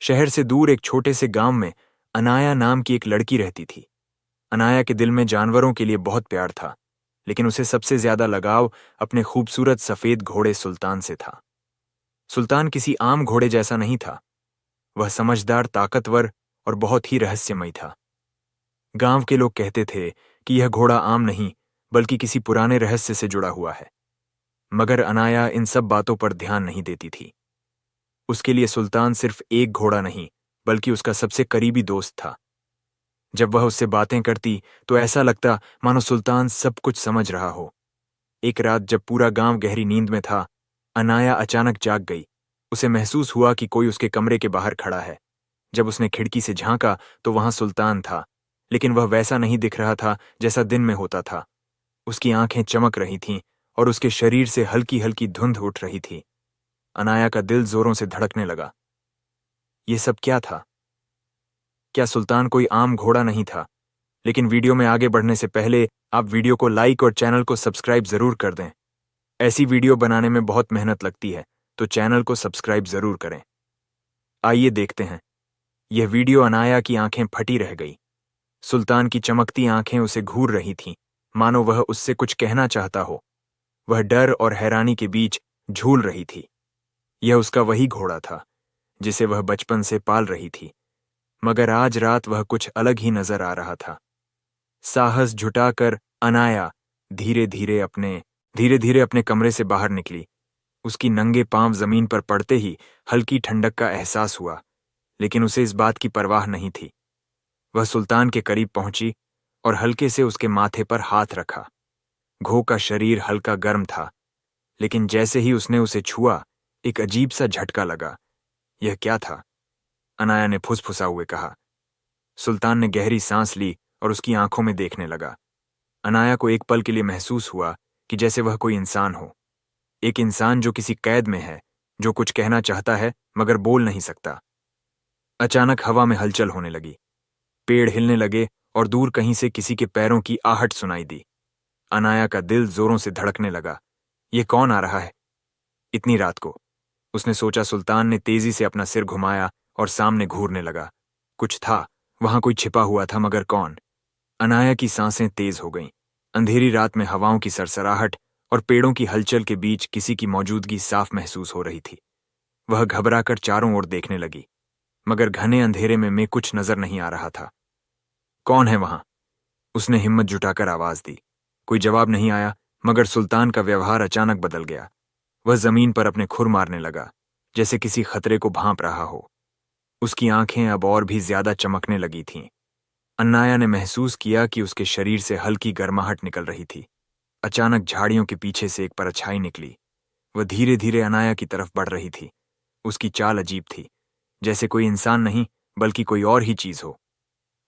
शहर से दूर एक छोटे से गांव में अनाया नाम की एक लड़की रहती थी। अनाया के दिल में जानवरों के लिए बहुत प्यार था, लेकिन उसे सबसे ज्यादा लगाव अपने खूबसूरत सफेद घोड़े सुल्तान से था। सुल्तान किसी आम घोड़े जैसा नहीं था। वह समझदार, ताकतवर और बहुत ही रहस्यमय था। गांव के लोग कहते थे कि यह घोड़ा आम नहीं, बल्कि किसी पुराने रहस्य से जुड़ा हुआ है। मगर अनाया इन सब बातों पर ध्यान नहीं देती थी। उसके लिए सुल्तान सिर्फ एक घोड़ा नहीं, बल्कि उसका सबसे करीबी दोस्त था। जब वह उससे बातें करती तो ऐसा लगता मानो सुल्तान सब कुछ समझ रहा हो। एक रात जब पूरा गांव गहरी नींद में था, अनाया अचानक जाग गई। उसे महसूस हुआ कि कोई उसके कमरे के बाहर खड़ा है। जब उसने खिड़की से झांका तो वहां सुल्तान था, लेकिन वह वैसा नहीं दिख रहा था जैसा दिन में होता था। उसकी आंखें चमक रही थीं और उसके शरीर से हल्की हल्की धुंध उठ रही थी। अनाया का दिल जोरों से धड़कने लगा। ये सब क्या था? क्या सुल्तान कोई आम घोड़ा नहीं था? लेकिन वीडियो में आगे बढ़ने से पहले आप वीडियो को लाइक और चैनल को सब्सक्राइब जरूर कर दें। ऐसी वीडियो बनाने में बहुत मेहनत लगती है, तो चैनल को सब्सक्राइब जरूर करें। आइए देखते हैं। यह वीडियो अनाया की आंखें फटी रह गई। सुल्तान की चमकती आंखें उसे घूर रही थीं, मानो वह उससे कुछ कहना चाहता हो। वह डर और हैरानी के बीच झूल रही थी। यह उसका वही घोड़ा था जिसे वह बचपन से पाल रही थी, मगर आज रात वह कुछ अलग ही नजर आ रहा था। साहस जुटाकर अनाया धीरे धीरे अपने कमरे से बाहर निकली। उसकी नंगे पांव जमीन पर पड़ते ही हल्की ठंडक का एहसास हुआ, लेकिन उसे इस बात की परवाह नहीं थी। वह सुल्तान के करीब पहुंची और हल्के से उसके माथे पर हाथ रखा। घो का शरीर हल्का गर्म था, लेकिन जैसे ही उसने उसे छुआ, एक अजीब सा झटका लगा। यह क्या था? अनाया ने फुसफुसा हुए कहा। सुल्तान ने गहरी सांस ली और उसकी आंखों में देखने लगा। अनाया को एक पल के लिए महसूस हुआ कि जैसे वह कोई इंसान हो, एक इंसान जो किसी कैद में है, जो कुछ कहना चाहता है मगर बोल नहीं सकता। अचानक हवा में हलचल होने लगी। पेड़ हिलने लगे और दूर कहीं से किसी के पैरों की आहट सुनाई दी। अनाया का दिल जोरों से धड़कने लगा। यह कौन आ रहा है इतनी रात को? उसने सोचा। सुल्तान ने तेजी से अपना सिर घुमाया और सामने घूरने लगा। कुछ था, वहां कोई छिपा हुआ था, मगर कौन? अनाया की सांसें तेज हो गईं। अंधेरी रात में हवाओं की सरसराहट और पेड़ों की हलचल के बीच किसी की मौजूदगी साफ महसूस हो रही थी। वह घबराकर चारों ओर देखने लगी, मगर घने अंधेरे में कुछ नजर नहीं आ रहा था। कौन है वहां? उसने हिम्मत जुटाकर आवाज दी। कोई जवाब नहीं आया, मगर सुल्तान का व्यवहार अचानक बदल गया। वह जमीन पर अपने खुर मारने लगा, जैसे किसी खतरे को भांप रहा हो। उसकी आंखें अब और भी ज्यादा चमकने लगी थीं। अनाया ने महसूस किया कि उसके शरीर से हल्की गर्माहट निकल रही थी। अचानक झाड़ियों के पीछे से एक परछाई निकली। वह धीरे धीरे अनाया की तरफ बढ़ रही थी। उसकी चाल अजीब थी, जैसे कोई इंसान नहीं, बल्कि कोई और ही चीज हो।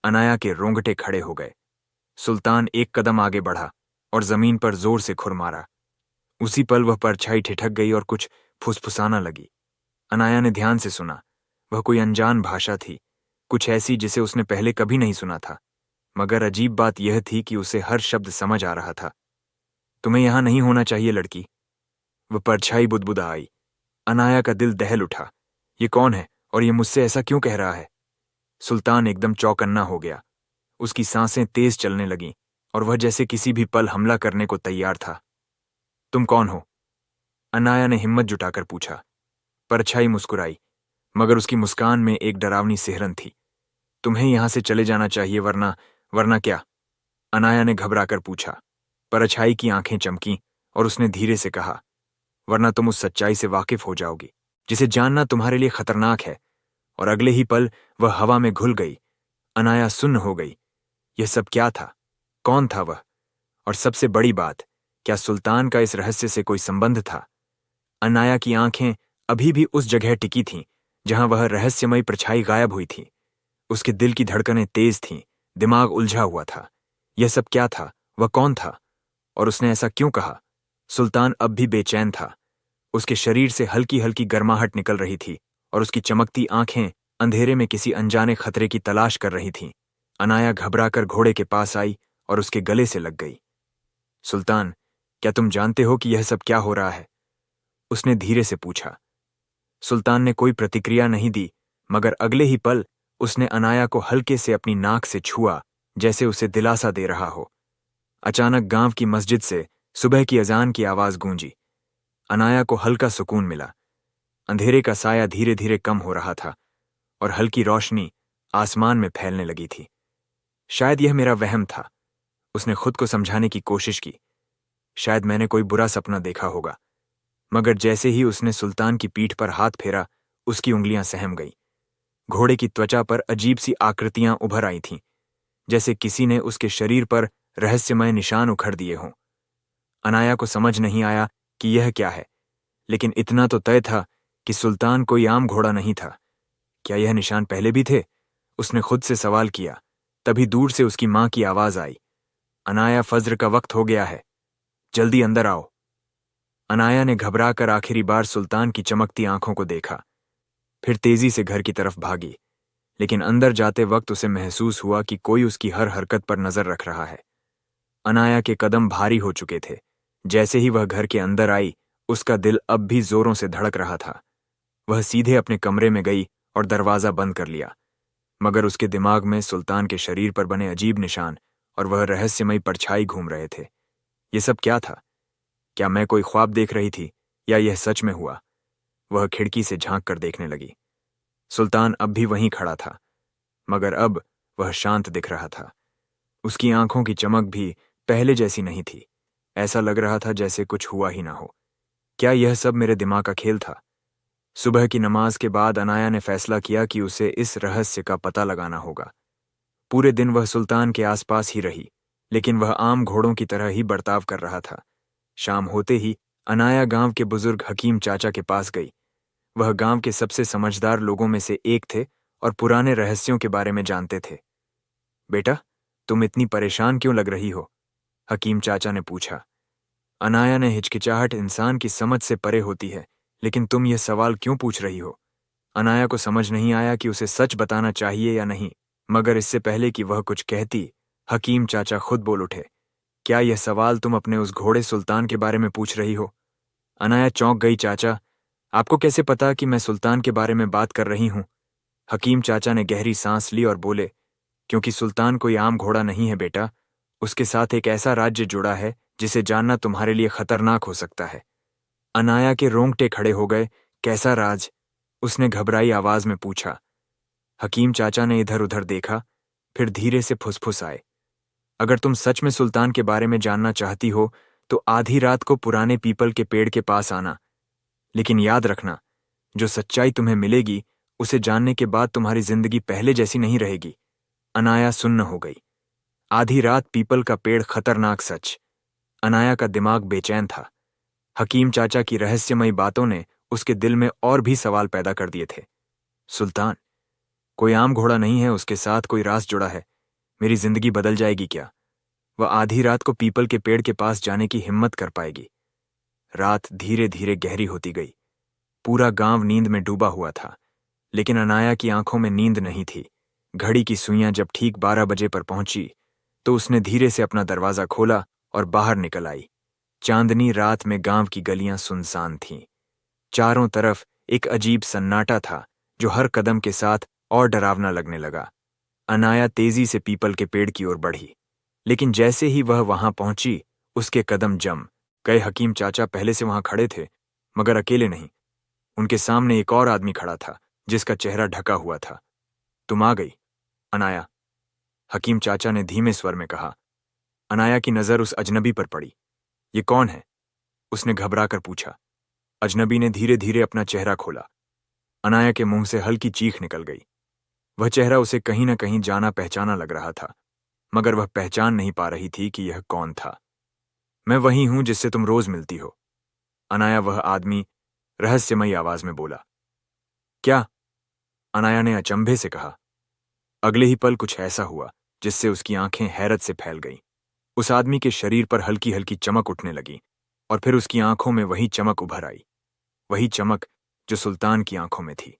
अनाया के रोंगटे खड़े हो गए। सुल्तान एक कदम आगे बढ़ा और जमीन पर जोर से खुर मारा। उसी पल वह परछाई ठिठक गई और कुछ फुसफुसाना लगी। अनाया ने ध्यान से सुना। वह कोई अनजान भाषा थी, कुछ ऐसी जिसे उसने पहले कभी नहीं सुना था। मगर अजीब बात यह थी कि उसे हर शब्द समझ आ रहा था। तुम्हें यहां नहीं होना चाहिए लड़की, वह परछाई बुदबुदा आई। अनाया का दिल दहल उठा। ये कौन है और ये मुझसे ऐसा क्यों कह रहा है? सुल्तान एकदम चौकन्ना हो गया। उसकी सांसें तेज चलने लगीं और वह जैसे किसी भी पल हमला करने को तैयार था। तुम कौन हो? अनाया ने हिम्मत जुटाकर पूछा। परछाई मुस्कुराई, मगर उसकी मुस्कान में एक डरावनी सिहरन थी। तुम्हें यहां से चले जाना चाहिए, वरना क्या? अनाया ने घबराकर पूछा। परछाई की आंखें चमकीं और उसने धीरे से कहा, वरना तुम उस सच्चाई से वाकिफ हो जाओगी जिसे जानना तुम्हारे लिए खतरनाक है। और अगले ही पल वह हवा में घुल गई। अनाया सुन्न हो गई। यह सब क्या था? कौन था वह? और सबसे बड़ी बात, क्या सुल्तान का इस रहस्य से कोई संबंध था? अनाया की आंखें अभी भी उस जगह टिकी थीं जहां वह रहस्यमयी परछाई गायब हुई थी। उसके दिल की धड़कनें तेज थीं, दिमाग उलझा हुआ था। यह सब क्या था? वह कौन था? और उसने ऐसा क्यों कहा? सुल्तान अब भी बेचैन था। उसके शरीर से हल्की हल्की गर्माहट निकल रही थी और उसकी चमकती आंखें अंधेरे में किसी अनजाने खतरे की तलाश कर रही थीं। अनाया घबराकर घोड़े के पास आई और उसके गले से लग गई। सुल्तान, क्या तुम जानते हो कि यह सब क्या हो रहा है? उसने धीरे से पूछा। सुल्तान ने कोई प्रतिक्रिया नहीं दी, मगर अगले ही पल उसने अनाया को हल्के से अपनी नाक से छुआ, जैसे उसे दिलासा दे रहा हो। अचानक गांव की मस्जिद से सुबह की अजान की आवाज गूंजी। अनाया को हल्का सुकून मिला। अंधेरे का साया धीरे धीरे कम हो रहा था और हल्की रोशनी आसमान में फैलने लगी थी। शायद यह मेरा वहम था, उसने खुद को समझाने की कोशिश की। शायद मैंने कोई बुरा सपना देखा होगा। मगर जैसे ही उसने सुल्तान की पीठ पर हाथ फेरा, उसकी उंगलियां सहम गईं। घोड़े की त्वचा पर अजीब सी आकृतियां उभर आई थीं, जैसे किसी ने उसके शरीर पर रहस्यमय निशान उखड़ दिए हों। अनाया को समझ नहीं आया कि यह क्या है, लेकिन इतना तो तय था कि सुल्तान कोई आम घोड़ा नहीं था। क्या यह निशान पहले भी थे? उसने खुद से सवाल किया। तभी दूर से उसकी मां की आवाज आई, अनाया, फज्र का वक्त हो गया है, जल्दी अंदर आओ। अनाया ने घबराकर आखिरी बार सुल्तान की चमकती आंखों को देखा, फिर तेजी से घर की तरफ भागी। लेकिन अंदर जाते वक्त उसे महसूस हुआ कि कोई उसकी हर हरकत पर नजर रख रहा है। अनाया के कदम भारी हो चुके थे। जैसे ही वह घर के अंदर आई, उसका दिल अब भी जोरों से धड़क रहा था। वह सीधे अपने कमरे में गई और दरवाजा बंद कर लिया। मगर उसके दिमाग में सुल्तान के शरीर पर बने अजीब निशान और वह रहस्यमयी परछाई घूम रहे थे। ये सब क्या था? क्या मैं कोई ख्वाब देख रही थी या यह सच में हुआ? वह खिड़की से झांक कर देखने लगी। सुल्तान अब भी वहीं खड़ा था, मगर अब वह शांत दिख रहा था। उसकी आंखों की चमक भी पहले जैसी नहीं थी। ऐसा लग रहा था जैसे कुछ हुआ ही ना हो। क्या यह सब मेरे दिमाग का खेल था? सुबह की नमाज के बाद अनाया ने फैसला किया कि उसे इस रहस्य का पता लगाना होगा। पूरे दिन वह सुल्तान के आसपास ही रही, लेकिन वह आम घोड़ों की तरह ही बर्ताव कर रहा था। शाम होते ही अनाया गांव के बुजुर्ग हकीम चाचा के पास गई। वह गांव के सबसे समझदार लोगों में से एक थे और पुराने रहस्यों के बारे में जानते थे। बेटा, तुम इतनी परेशान क्यों लग रही हो? हकीम चाचा ने पूछा। अनाया ने हिचकिचाहट इंसान की समझ से परे होती है, लेकिन तुम यह सवाल क्यों पूछ रही हो? अनाया को समझ नहीं आया कि उसे सच बताना चाहिए या नहीं, मगर इससे पहले कि वह कुछ कहती, हकीम चाचा खुद बोल उठे। क्या यह सवाल तुम अपने उस घोड़े सुल्तान के बारे में पूछ रही हो? अनाया चौंक गई। चाचा, आपको कैसे पता कि मैं सुल्तान के बारे में बात कर रही हूं? हकीम चाचा ने गहरी सांस ली और बोले, क्योंकि सुल्तान कोई आम घोड़ा नहीं है बेटा। उसके साथ एक ऐसा राज्य जुड़ा है जिसे जानना तुम्हारे लिए खतरनाक हो सकता है। अनाया के रोंगटे खड़े हो गए। कैसा राज? उसने घबराई आवाज में पूछा। हकीम चाचा ने इधर उधर देखा, फिर धीरे से फुसफुसाए, अगर तुम सच में सुल्तान के बारे में जानना चाहती हो तो आधी रात को पुराने पीपल के पेड़ के पास आना। लेकिन याद रखना, जो सच्चाई तुम्हें मिलेगी उसे जानने के बाद तुम्हारी जिंदगी पहले जैसी नहीं रहेगी। अनाया सुन्न हो गई। आधी रात पीपल का पेड़, खतरनाक सच। अनाया का दिमाग बेचैन था। हकीम चाचा की रहस्यमयी बातों ने उसके दिल में और भी सवाल पैदा कर दिए थे। सुल्तान कोई आम घोड़ा नहीं है, उसके साथ कोई राज जुड़ा है। मेरी जिंदगी बदल जाएगी क्या? वह आधी रात को पीपल के पेड़ के पास जाने की हिम्मत कर पाएगी? रात धीरे धीरे गहरी होती गई। पूरा गांव नींद में डूबा हुआ था, लेकिन अनाया की आंखों में नींद नहीं थी। घड़ी की सुइयां जब ठीक 12 बजे पर पहुंची तो उसने धीरे से अपना दरवाजा खोला और बाहर निकल आई। चांदनी रात में गांव की गलियां सुनसान थीं। चारों तरफ एक अजीब सन्नाटा था जो हर कदम के साथ और डरावना लगने लगा। अनाया तेजी से पीपल के पेड़ की ओर बढ़ी, लेकिन जैसे ही वह वहां पहुंची उसके कदम जम गए। हकीम चाचा पहले से वहां खड़े थे, मगर अकेले नहीं। उनके सामने एक और आदमी खड़ा था जिसका चेहरा ढका हुआ था। तुम आ गई, अनाया, हकीम चाचा ने धीमे स्वर में कहा। अनाया की नजर उस अजनबी पर पड़ी। ये कौन है? उसने घबराकर पूछा। अजनबी ने धीरे धीरे अपना चेहरा खोला। अनाया के मुंह से हल्की चीख निकल गई। वह चेहरा उसे कहीं न कहीं जाना पहचाना लग रहा था, मगर वह पहचान नहीं पा रही थी कि यह कौन था। मैं वही हूं जिससे तुम रोज मिलती हो, अनाया, वह आदमी रहस्यमयी आवाज में बोला। क्या? अनाया ने अचंभे से कहा। अगले ही पल कुछ ऐसा हुआ जिससे उसकी आंखें हैरत से फैल गईं। उस आदमी के शरीर पर हल्की हल्की चमक उठने लगी और फिर उसकी आंखों में वही चमक उभर आई, वही चमक जो सुल्तान की आंखों में थी।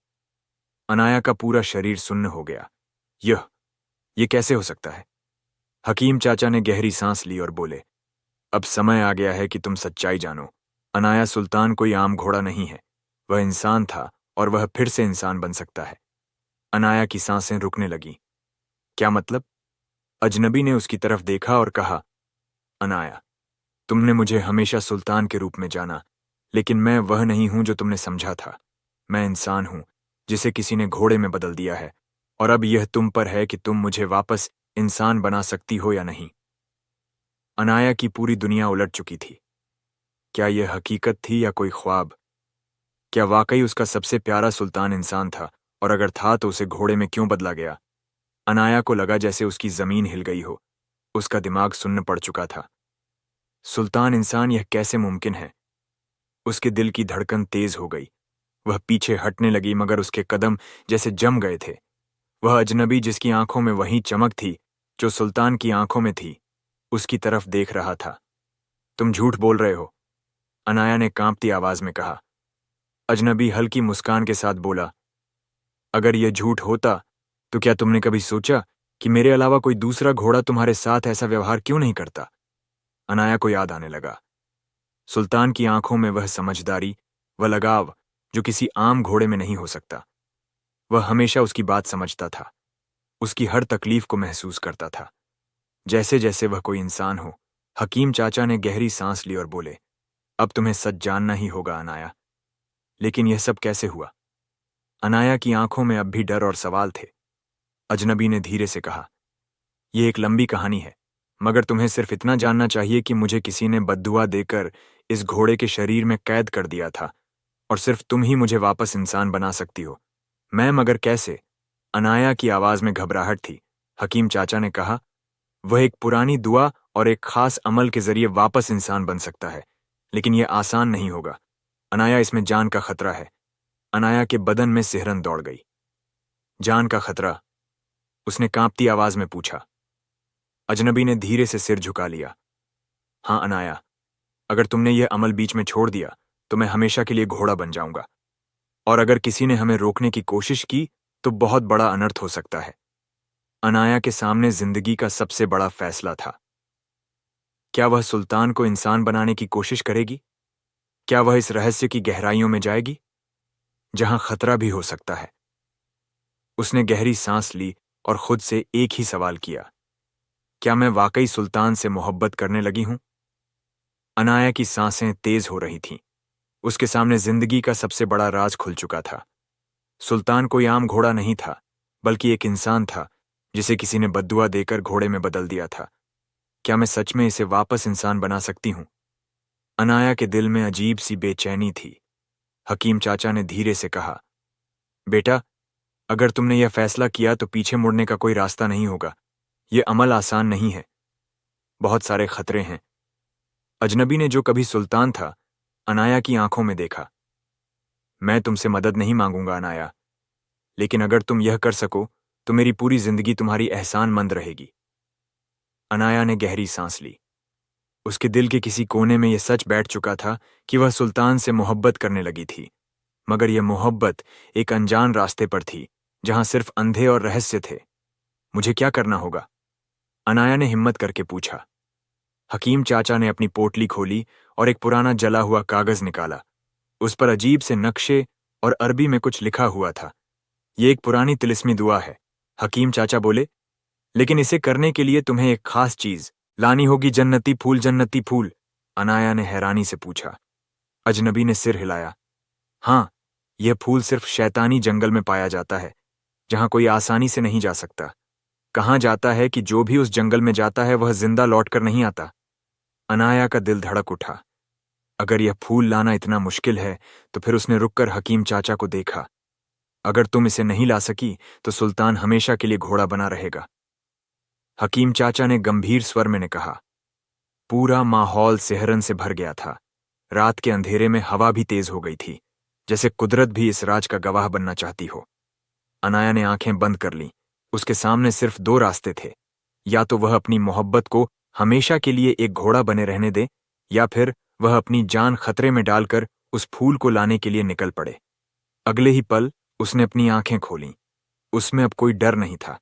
अनाया का पूरा शरीर सुन्न हो गया। यह कैसे हो सकता है? हकीम चाचा ने गहरी सांस ली और बोले, अब समय आ गया है कि तुम सच्चाई जानो। अनाया, सुल्तान कोई आम घोड़ा नहीं है। वह इंसान था और वह फिर से इंसान बन सकता है। अनाया की सांसें रुकने लगी। क्या मतलब? अजनबी ने उसकी तरफ देखा और कहा, अनाया, तुमने मुझे हमेशा सुल्तान के रूप में जाना, लेकिन मैं वह नहीं हूं जो तुमने समझा था। मैं इंसान हूं, जिसे किसी ने घोड़े में बदल दिया है, और अब यह तुम पर है कि तुम मुझे वापस इंसान बना सकती हो या नहीं। अनाया की पूरी दुनिया उलट चुकी थी। क्या यह हकीकत थी या कोई ख्वाब? क्या वाकई उसका सबसे प्यारा सुल्तान इंसान था, और अगर था तो उसे घोड़े में क्यों बदला गया? अनाया को लगा जैसे उसकी जमीन हिल गई हो। उसका दिमाग सुन्न पड़ चुका था। सुल्तान इंसान, यह कैसे मुमकिन है? उसके दिल की धड़कन तेज हो गई। वह पीछे हटने लगी, मगर उसके कदम जैसे जम गए थे। वह अजनबी, जिसकी आंखों में वही चमक थी जो सुल्तान की आंखों में थी, उसकी तरफ देख रहा था। तुम झूठ बोल रहे हो, अनाया ने कांपती आवाज में कहा। अजनबी हल्की मुस्कान के साथ बोला, अगर यह झूठ होता तो क्या तुमने कभी सोचा कि मेरे अलावा कोई दूसरा घोड़ा तुम्हारे साथ ऐसा व्यवहार क्यों नहीं करता? अनाया को याद आने लगा। सुल्तान की आंखों में वह समझदारी, वह लगाव जो किसी आम घोड़े में नहीं हो सकता। वह हमेशा उसकी बात समझता था, उसकी हर तकलीफ को महसूस करता था, जैसे जैसे वह कोई इंसान हो। हकीम चाचा ने गहरी सांस ली और बोले, अब तुम्हें सच जानना ही होगा अनाया। लेकिन यह सब कैसे हुआ? अनाया की आंखों में अब भी डर और सवाल थे। अजनबी ने धीरे से कहा, यह एक लंबी कहानी है, मगर तुम्हें सिर्फ इतना जानना चाहिए कि मुझे किसी ने बद्दुआ देकर इस घोड़े के शरीर में कैद कर दिया था, और सिर्फ तुम ही मुझे वापस इंसान बना सकती हो। मैं, मगर कैसे? अनाया की आवाज में घबराहट थी। हकीम चाचा ने कहा, वह एक पुरानी दुआ और एक खास अमल के जरिए वापस इंसान बन सकता है, लेकिन यह आसान नहीं होगा। अनाया, इसमें जान का खतरा है। अनाया के बदन में सिहरन दौड़ गई। जान का खतरा? उसने कांपती आवाज में पूछा। अजनबी ने धीरे से सिर झुका लिया। हाँ अनाया, अगर तुमने यह अमल बीच में छोड़ दिया तो मैं हमेशा के लिए घोड़ा बन जाऊंगा, और अगर किसी ने हमें रोकने की कोशिश की तो बहुत बड़ा अनर्थ हो सकता है। अनाया के सामने जिंदगी का सबसे बड़ा फैसला था। क्या वह सुल्तान को इंसान बनाने की कोशिश करेगी? क्या वह इस रहस्य की गहराइयों में जाएगी, जहां खतरा भी हो सकता है? उसने गहरी सांस ली और खुद से एक ही सवाल किया, क्या मैं वाकई सुल्तान से मोहब्बत करने लगी हूं? अनाया की सांसें तेज हो रही थीं। उसके सामने जिंदगी का सबसे बड़ा राज खुल चुका था। सुल्तान कोई आम घोड़ा नहीं था, बल्कि एक इंसान था जिसे किसी ने बद्दुआ देकर घोड़े में बदल दिया था। क्या मैं सच में इसे वापस इंसान बना सकती हूं? अनाया के दिल में अजीब सी बेचैनी थी। हकीम चाचा ने धीरे से कहा, बेटा, अगर तुमने यह फैसला किया तो पीछे मुड़ने का कोई रास्ता नहीं होगा। यह अमल आसान नहीं है, बहुत सारे खतरे हैं। अजनबी ने, जो कभी सुल्तान था, अनाया की आंखों में देखा। मैं तुमसे मदद नहीं मांगूंगा अनाया, लेकिन अगर तुम यह कर सको तो मेरी पूरी जिंदगी तुम्हारी एहसानमंद रहेगी। अनाया ने गहरी सांस ली। उसके दिल के किसी कोने में यह सच बैठ चुका था कि वह सुल्तान से मोहब्बत करने लगी थी, मगर यह मोहब्बत एक अनजान रास्ते पर थी, जहां सिर्फ अंधे और रहस्य थे। मुझे क्या करना होगा? अनाया ने हिम्मत करके पूछा। हकीम चाचा ने अपनी पोटली खोली और एक पुराना जला हुआ कागज निकाला। उस पर अजीब से नक्शे और अरबी में कुछ लिखा हुआ था। यह एक पुरानी तिलिस्मी दुआ है, हकीम चाचा बोले, लेकिन इसे करने के लिए तुम्हें एक खास चीज लानी होगी। जन्नती फूल, जन्नती फूल? अनाया ने हैरानी से पूछा। अजनबी ने सिर हिलाया। हाँ, यह फूल सिर्फ शैतानी जंगल में पाया जाता है, जहां कोई आसानी से नहीं जा सकता। कहा जाता है कि जो भी उस जंगल में जाता है वह जिंदा लौटकर नहीं आता। अनाया का दिल धड़क उठा। अगर यह फूल लाना इतना मुश्किल है तो फिर उसने रुककर हकीम चाचा को देखा। अगर तुम इसे नहीं ला सकी तो सुल्तान हमेशा के लिए घोड़ा बना रहेगा। हकीम चाचा ने गंभीर स्वर में ने कहा। पूरा माहौल सिहरन से भर गया था। रात के अंधेरे में हवा भी तेज हो गई थी, जैसे कुदरत भी इस राज का गवाह बनना चाहती हो। अनाया ने आंखें बंद कर लीं। उसके सामने सिर्फ दो रास्ते थे, या तो वह अपनी मोहब्बत को हमेशा के लिए एक घोड़ा बने रहने दे, या फिर वह अपनी जान खतरे में डालकर उस फूल को लाने के लिए निकल पड़े। अगले ही पल उसने अपनी आंखें खोलीं। उसमें अब कोई डर नहीं था,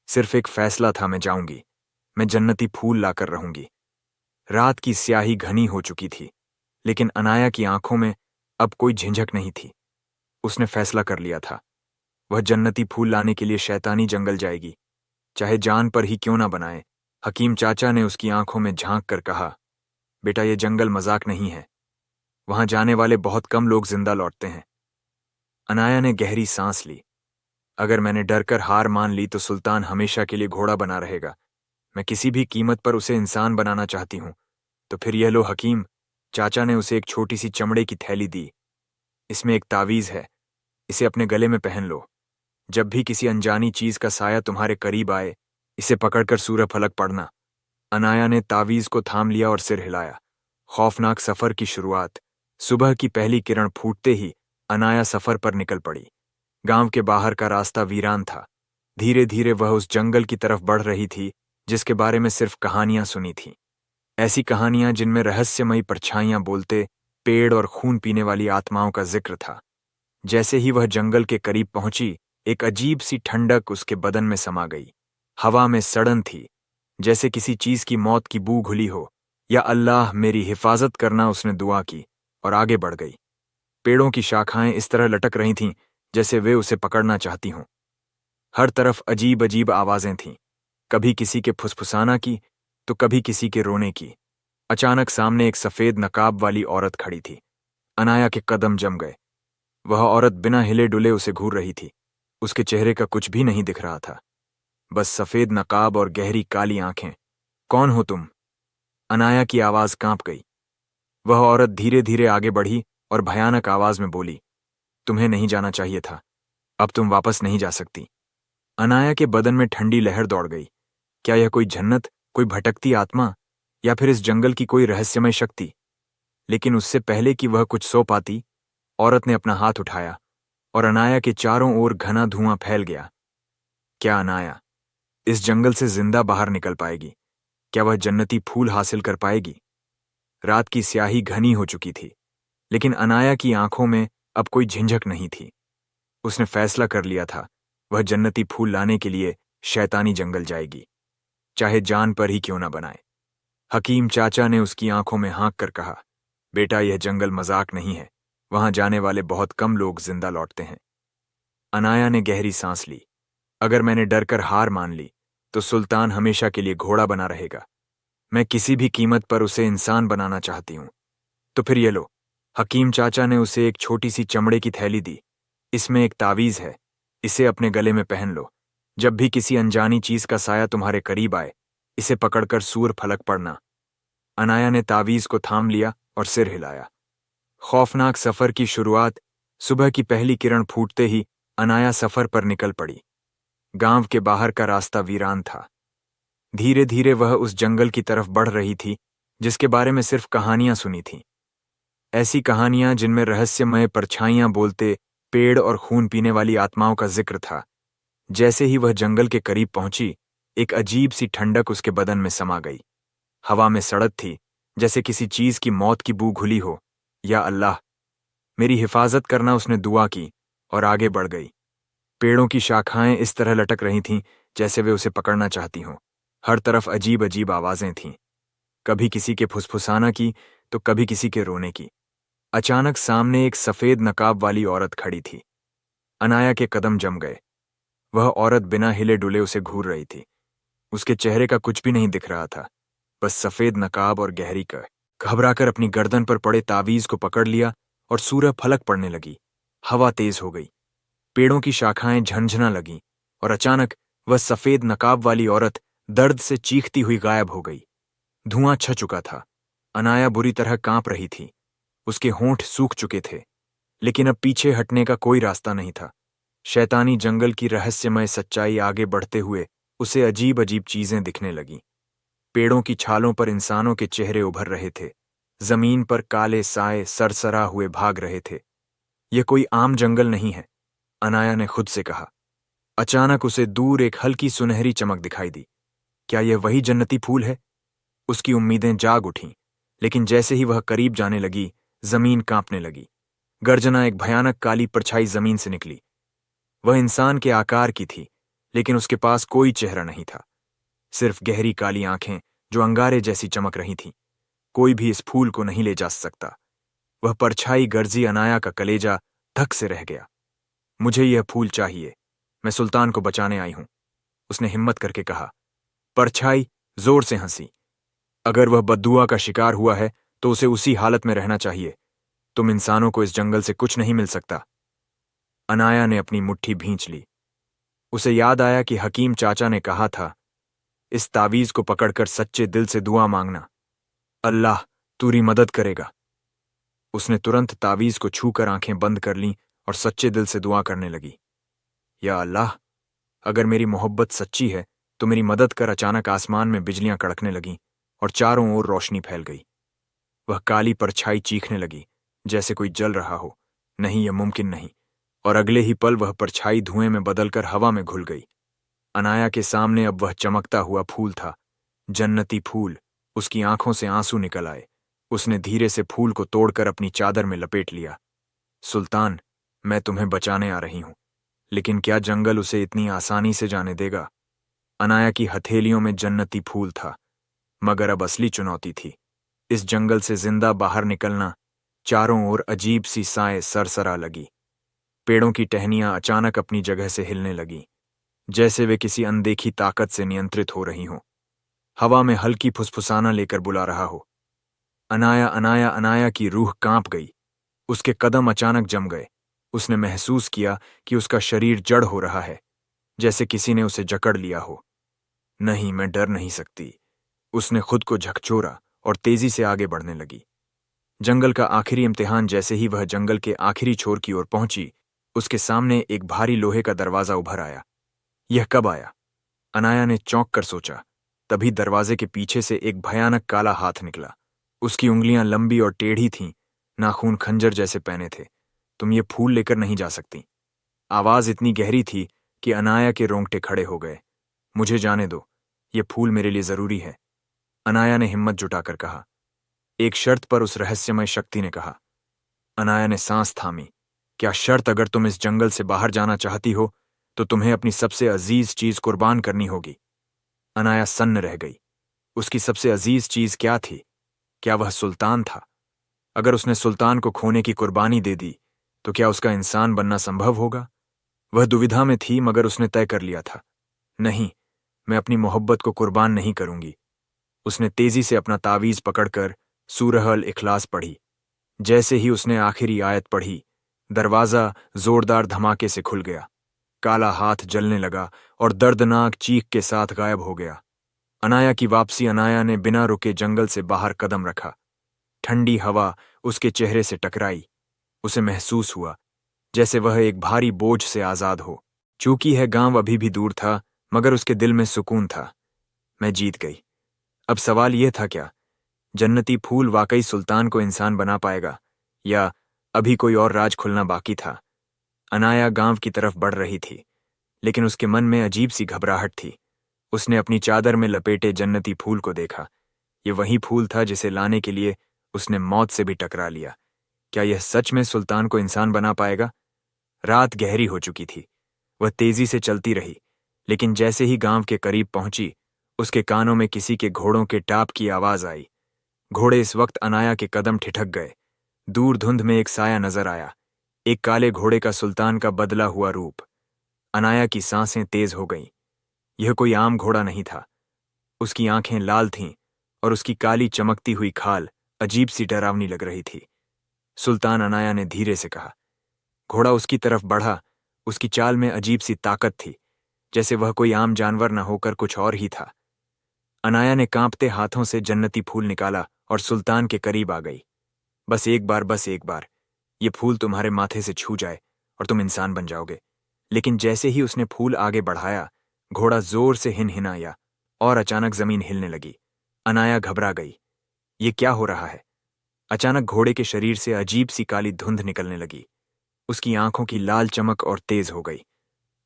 सिर्फ एक फैसला था, मैं जाऊंगी, मैं जन्नती फूल लाकर रहूंगी। रात की स्याही घनी हो चुकी थी, लेकिन अनाया की आंखों में अब कोई झिझक नहीं थी। उसने फैसला कर लिया था। वह जन्नती फूल लाने के लिए शैतानी जंगल जाएगी, चाहे जान पर ही क्यों ना बनाए। हकीम चाचा ने उसकी आंखों में झांक कर कहा, बेटा ये जंगल मजाक नहीं है। वहां जाने वाले बहुत कम लोग जिंदा लौटते हैं। अनाया ने गहरी सांस ली। अगर मैंने डरकर हार मान ली तो सुल्तान हमेशा के लिए घोड़ा बना रहेगा। मैं किसी भी कीमत पर उसे इंसान बनाना चाहती हूं। तो फिर यह लो हकीम। चाचा ने उसे एक छोटी सी चमड़े की थैली दी। इसमें एक तावीज है, इसे अपने गले में पहन लो। जब भी किसी अनजानी चीज का साया तुम्हारे करीब आए, इसे पकड़कर सूरज फलक पड़ना। अनाया ने तावीज को थाम लिया और सिर हिलाया। खौफनाक सफर की शुरुआत। सुबह की पहली किरण फूटते ही अनाया सफर पर निकल पड़ी। गांव के बाहर का रास्ता वीरान था। धीरे धीरे वह उस जंगल की तरफ बढ़ रही थी जिसके बारे में सिर्फ कहानियां सुनी थीं। ऐसी कहानियां जिनमें रहस्यमयी परछाइयां बोलते पेड़ और खून पीने वाली आत्माओं का जिक्र था। जैसे ही वह जंगल के करीब पहुंची, एक अजीब सी ठंडक उसके बदन में समा गई। हवा में सड़न थी, जैसे किसी चीज की मौत की बू घुली हो। या अल्लाह मेरी हिफाजत करना, उसने दुआ की और आगे बढ़ गई। पेड़ों की शाखाएं इस तरह लटक रही थीं जैसे वे उसे पकड़ना चाहती हों। हर तरफ अजीब अजीब आवाजें थीं, कभी किसी के फुसफुसाना की तो कभी किसी के रोने की। अचानक सामने एक सफेद नकाब वाली औरत खड़ी थी। अनाया के कदम जम गए। वह औरत बिना हिले डुले उसे घूर रही थी। उसके चेहरे का कुछ भी नहीं दिख रहा था, बस सफेद नकाब और गहरी काली आंखें। कौन हो तुम? अनाया की आवाज कांप गई। वह औरत धीरे धीरे आगे बढ़ी और भयानक आवाज में बोली, तुम्हें नहीं जाना चाहिए था, अब तुम वापस नहीं जा सकती। अनाया के बदन में ठंडी लहर दौड़ गई। क्या यह कोई जन्नत, कोई भटकती आत्मा, या फिर इस जंगल की कोई रहस्यमय शक्ति? लेकिन उससे पहले कि वह कुछ सो पाती, औरत ने अपना हाथ उठाया और अनाया के चारों ओर घना धुआं फैल गया। क्या अनाया इस जंगल से जिंदा बाहर निकल पाएगी? क्या वह जन्नती फूल हासिल कर पाएगी? रात की स्याही घनी हो चुकी थी, लेकिन अनाया की आंखों में अब कोई झिझक नहीं थी। उसने फैसला कर लिया था, वह जन्नती फूल लाने के लिए शैतानी जंगल जाएगी, चाहे जान पर ही क्यों ना बनाए। हकीम चाचा ने उसकी आंखों में हाँक कर कहा, बेटा यह जंगल मजाक नहीं है। वहां जाने वाले बहुत कम लोग जिंदा लौटते हैं। अनाया ने गहरी सांस ली। अगर मैंने डरकर हार मान ली तो सुल्तान हमेशा के लिए घोड़ा बना रहेगा। मैं किसी भी कीमत पर उसे इंसान बनाना चाहती हूं। तो फिर ये लो। हकीम चाचा ने उसे एक छोटी सी चमड़े की थैली दी। इसमें एक तावीज है, इसे अपने गले में पहन लो। जब भी किसी अनजानी चीज का साया तुम्हारे करीब आए, इसे पकड़कर सूर फलक पड़ना। अनाया ने तावीज को थाम लिया और सिर हिलाया। खौफनाक सफर की शुरुआत। सुबह की पहली किरण फूटते ही अनाया सफर पर निकल पड़ी। गांव के बाहर का रास्ता वीरान था। धीरे धीरे वह उस जंगल की तरफ बढ़ रही थी जिसके बारे में सिर्फ कहानियां सुनी थीं। ऐसी कहानियां जिनमें रहस्यमय परछाइयां बोलते पेड़ और खून पीने वाली आत्माओं का जिक्र था। जैसे ही वह जंगल के करीब पहुंची, एक अजीब सी ठंडक उसके बदन में समा गई। हवा में सड़त थी, जैसे किसी चीज की मौत की बू घुली हो। या अल्लाह मेरी हिफाजत करना, उसने दुआ की और आगे बढ़ गई। पेड़ों की शाखाएं इस तरह लटक रही थीं जैसे वे उसे पकड़ना चाहती हों। हर तरफ अजीब अजीब आवाजें थीं, कभी किसी के फुसफुसाना की तो कभी किसी के रोने की। अचानक सामने एक सफेद नकाब वाली औरत खड़ी थी। अनाया के कदम जम गए। वह औरत बिना हिले डुले उसे घूर रही थी। उसके चेहरे का कुछ भी नहीं दिख रहा था, बस सफेद नकाब और गहरी कर। घबराकर अपनी गर्दन पर पड़े तावीज को पकड़ लिया और सूरज फलक पड़ने लगी। हवा तेज हो गई, पेड़ों की शाखाएं झंझना लगीं और अचानक वह सफेद नकाब वाली औरत दर्द से चीखती हुई गायब हो गई। धुआं छा चुका था। अनाया बुरी तरह कांप रही थी। उसके होंठ सूख चुके थे, लेकिन अब पीछे हटने का कोई रास्ता नहीं था। शैतानी जंगल की रहस्यमय सच्चाई आगे बढ़ते हुए उसे अजीब अजीब चीजें दिखने लगीं। पेड़ों की छालों पर इंसानों के चेहरे उभर रहे थे। जमीन पर काले साए सरसरा हुए भाग रहे थे। यह कोई आम जंगल नहीं है, अनाया ने खुद से कहा। अचानक उसे दूर एक हल्की सुनहरी चमक दिखाई दी। क्या यह वही जन्नती फूल है? उसकी उम्मीदें जाग उठीं, लेकिन जैसे ही वह करीब जाने लगी, जमीन कांपने लगी। गर्जना एक भयानक काली परछाई जमीन से निकली। वह इंसान के आकार की थी, लेकिन उसके पास कोई चेहरा नहीं था, सिर्फ गहरी काली आंखें जो अंगारे जैसी चमक रही थीं। कोई भी इस फूल को नहीं ले जा सकता। वह परछाई गर्जी अनाया का कलेजा धक से रह गया। मुझे यह फूल चाहिए, मैं सुल्तान को बचाने आई हूं, उसने हिम्मत करके कहा। परछाई जोर से हंसी। अगर वह बद्दुआ का शिकार हुआ है तो उसे उसी हालत में रहना चाहिए। तुम इंसानों को इस जंगल से कुछ नहीं मिल सकता। अनाया ने अपनी मुट्ठी भींच ली। उसे याद आया कि हकीम चाचा ने कहा था, इस तावीज को पकड़कर सच्चे दिल से दुआ मांगना, अल्लाह तुरी मदद करेगा। उसने तुरंत तावीज को छूकर आंखें बंद कर लीं और सच्चे दिल से दुआ करने लगी। या अल्लाह, अगर मेरी मोहब्बत सच्ची है तो मेरी मदद कर। अचानक आसमान में बिजलियां कड़कने लगीं और चारों ओर रोशनी फैल गई। वह काली परछाई चीखने लगी जैसे कोई जल रहा हो। नहीं, यह मुमकिन नहीं। और अगले ही पल वह परछाई धुएं में बदलकर हवा में घुल गई। अनाया के सामने अब वह चमकता हुआ फूल था, जन्नती फूल। उसकी आंखों से आंसू निकल आए। उसने धीरे से फूल को तोड़कर अपनी चादर में लपेट लिया। सुल्तान, मैं तुम्हें बचाने आ रही हूं, लेकिन क्या जंगल उसे इतनी आसानी से जाने देगा? अनाया की हथेलियों में जन्नती फूल था, मगर अब असली चुनौती थी इस जंगल से जिंदा बाहर निकलना। चारों ओर अजीब सी साएं सरसरा लगी। पेड़ों की टहनियां अचानक अपनी जगह से हिलने लगीं, जैसे वे किसी अनदेखी ताकत से नियंत्रित हो रही हों। हवा में हल्की फुसफुसाना लेकर बुला रहा हो, अनाया अनाया अनाया की रूह कांप गई। उसके कदम अचानक जम गए। उसने महसूस किया कि उसका शरीर जड़ हो रहा है, जैसे किसी ने उसे जकड़ लिया हो। नहीं, मैं डर नहीं सकती। उसने खुद को झकझोरा और तेजी से आगे बढ़ने लगी। जंगल का आखिरी इम्तिहान। जैसे ही वह जंगल के आखिरी छोर की ओर पहुंची, उसके सामने एक भारी लोहे का दरवाजा उभर आया। यह कब आया? अनाया ने चौंक कर सोचा। तभी दरवाजे के पीछे से एक भयानक काला हाथ निकला। उसकी उंगलियां लंबी और टेढ़ी थीं, नाखून खंजर जैसे पहने थे। तुम ये फूल लेकर नहीं जा सकती। आवाज इतनी गहरी थी कि अनाया के रोंगटे खड़े हो गए। मुझे जाने दो, ये फूल मेरे लिए जरूरी है, अनाया ने हिम्मत जुटाकर कहा। एक शर्त पर, उस रहस्यमय शक्ति ने कहा। अनाया ने सांस थामी। क्या शर्त? अगर तुम इस जंगल से बाहर जाना चाहती हो तो तुम्हें अपनी सबसे अजीज चीज कुर्बान करनी होगी। अनाया सन्न रह गई। उसकी सबसे अजीज चीज क्या थी? क्या वह सुल्तान था? अगर उसने सुल्तान को खोने की कुर्बानी दे दी तो क्या उसका इंसान बनना संभव होगा? वह दुविधा में थी, मगर उसने तय कर लिया था, नहीं, मैं अपनी मोहब्बत को कुर्बान नहीं करूंगी। उसने तेजी से अपना तावीज पकड़कर सूरह अल इखलास पढ़ी। जैसे ही उसने आखिरी आयत पढ़ी, दरवाजा जोरदार धमाके से खुल गया। काला हाथ जलने लगा और दर्दनाक चीख के साथ गायब हो गया। अनाया की वापसी। अनाया ने बिना रुके जंगल से बाहर कदम रखा। ठंडी हवा उसके चेहरे से टकराई। उसे महसूस हुआ जैसे वह एक भारी बोझ से आजाद हो। चूंकि है गांव अभी भी दूर था, मगर उसके दिल में सुकून था। मैं जीत गई। अब सवाल यह था, क्या जन्नती फूल वाकई सुल्तान को इंसान बना पाएगा, या अभी कोई और राज खुलना बाकी था? अनाया गांव की तरफ बढ़ रही थी, लेकिन उसके मन में अजीब सी घबराहट थी। उसने अपनी चादर में लपेटे जन्नती फूल को देखा। यह वही फूल था जिसे लाने के लिए उसने मौत से भी टकरा लिया। क्या यह सच में सुल्तान को इंसान बना पाएगा? रात गहरी हो चुकी थी। वह तेजी से चलती रही, लेकिन जैसे ही गांव के करीब पहुंची, उसके कानों में किसी के घोड़ों के टाप की आवाज आई। घोड़े इस वक्त अनाया के कदम ठिठक गए। दूर धुंध में एक साया नजर आया, एक काले घोड़े का सुल्तान का बदला हुआ रूप। अनाया की सांसें तेज हो गईं। यह कोई आम घोड़ा नहीं था। उसकी आंखें लाल थीं और उसकी काली चमकती हुई खाल अजीब सी डरावनी लग रही थी। सुल्तान, अनाया ने धीरे से कहा। घोड़ा उसकी तरफ बढ़ा। उसकी चाल में अजीब सी ताकत थी, जैसे वह कोई आम जानवर न होकर कुछ और ही था। अनाया ने कांपते हाथों से जन्नती फूल निकाला और सुल्तान के करीब आ गई। बस एक बार, बस एक बार, ये फूल तुम्हारे माथे से छू जाए और तुम इंसान बन जाओगे। लेकिन जैसे ही उसने फूल आगे बढ़ाया, घोड़ा जोर से हिनहिनाया और अचानक जमीन हिलने लगी। अनाया घबरा गई। ये क्या हो रहा है? अचानक घोड़े के शरीर से अजीब सी काली धुंध निकलने लगी। उसकी आंखों की लाल चमक और तेज हो गई।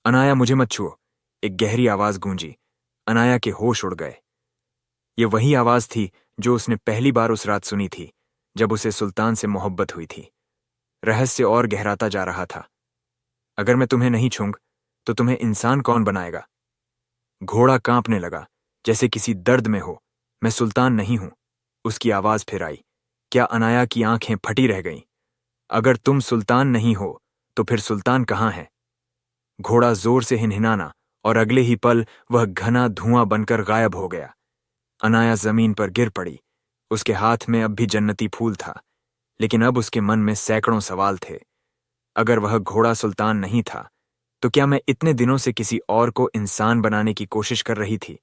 अनाया, मुझे मत छुओ, एक गहरी आवाज गूंजी। अनाया के होश उड़ गए। ये वही आवाज थी जो उसने पहली बार उस रात सुनी थी, जब उसे सुल्तान से मोहब्बत हुई थी। रहस्य और गहराता जा रहा था। अगर मैं तुम्हें नहीं छूंग तो तुम्हें इंसान कौन बनाएगा? घोड़ा कांपने लगा, जैसे किसी दर्द में हो। मैं सुल्तान नहीं हूं, उसकी आवाज फिर आई। क्या अनाया की आंखें फटी रह गईं? अगर तुम सुल्तान नहीं हो तो फिर सुल्तान कहाँ है? घोड़ा जोर से हिनहिनाना और अगले ही पल वह घना धुआं बनकर गायब हो गया। अनाया जमीन पर गिर पड़ी। उसके हाथ में अब भी जन्नती फूल था, लेकिन अब उसके मन में सैकड़ों सवाल थे। अगर वह घोड़ा सुल्तान नहीं था, तो क्या मैं इतने दिनों से किसी और को इंसान बनाने की कोशिश कर रही थी?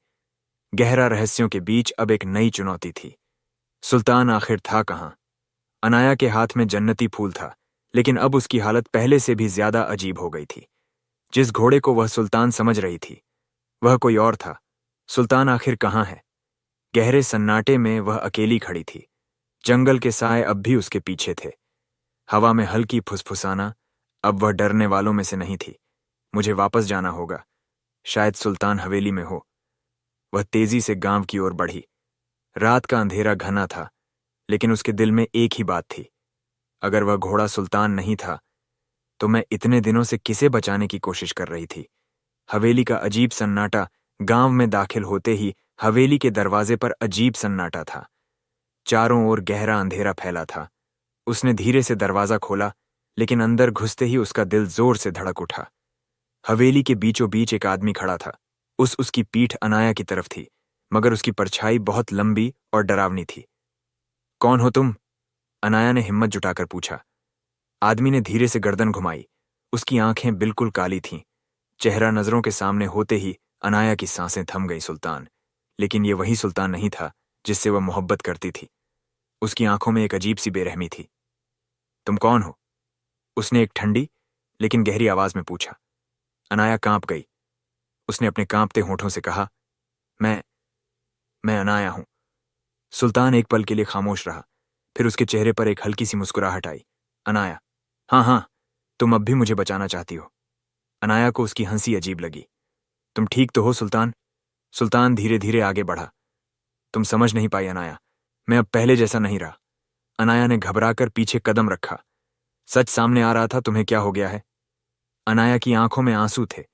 गहरा रहस्यों के बीच अब एक नई चुनौती थी। सुल्तान आखिर था कहाँ? अनाया के हाथ में जन्नती फूल था, लेकिन अब उसकी हालत पहले से भी ज्यादा अजीब हो गई थी। जिस घोड़े को वह सुल्तान समझ रही थी, वह कोई और था। सुल्तान आखिर कहाँ है? गहरे सन्नाटे में वह अकेली खड़ी थी। जंगल के साए अब भी उसके पीछे थे। हवा में हल्की फुसफुसाना। अब वह डरने वालों में से नहीं थी। मुझे वापस जाना होगा। शायद सुल्तान हवेली में हो। वह तेजी से गांव की ओर बढ़ी। रात का अंधेरा घना था, लेकिन उसके दिल में एक ही बात थी। अगर वह घोड़ा सुल्तान नहीं था, तो मैं इतने दिनों से किसे बचाने की कोशिश कर रही थी? हवेली का अजीब सन्नाटा। गांव में दाखिल होते ही हवेली के दरवाजे पर अजीब सन्नाटा था। चारों ओर गहरा अंधेरा फैला था। उसने धीरे से दरवाजा खोला, लेकिन अंदर घुसते ही उसका दिल जोर से धड़क उठा। हवेली के बीचों बीच एक आदमी खड़ा था। उसकी पीठ अनाया की तरफ थी, मगर उसकी परछाई बहुत लंबी और डरावनी थी। कौन हो तुम? अनाया ने हिम्मत जुटाकर पूछा। आदमी ने धीरे से गर्दन घुमाई। उसकी आंखें बिल्कुल काली थीं। चेहरा नजरों के सामने होते ही अनाया की सांसें थम गईं। सुल्तान। लेकिन ये वही सुल्तान नहीं था जिससे वह मोहब्बत करती थी। उसकी आंखों में एक अजीब सी बेरहमी थी। तुम कौन हो? उसने एक ठंडी लेकिन गहरी आवाज में पूछा। अनाया कांप गई। उसने अपने कांपते होठों से कहा, मैं अनाया हूं। सुल्तान एक पल के लिए खामोश रहा। फिर उसके चेहरे पर एक हल्की सी मुस्कुराहट आई। अनाया, हाँ हाँ, तुम अब भी मुझे बचाना चाहती हो। अनाया को उसकी हंसी अजीब लगी। तुम ठीक तो हो सुल्तान? सुल्तान धीरे धीरे आगे बढ़ा। तुम समझ नहीं पाई अनाया, मैं अब पहले जैसा नहीं रहा। अनाया ने घबराकर पीछे कदम रखा। सच सामने आ रहा था। तुम्हें क्या हो गया है? अनाया की आंखों में आंसू थे।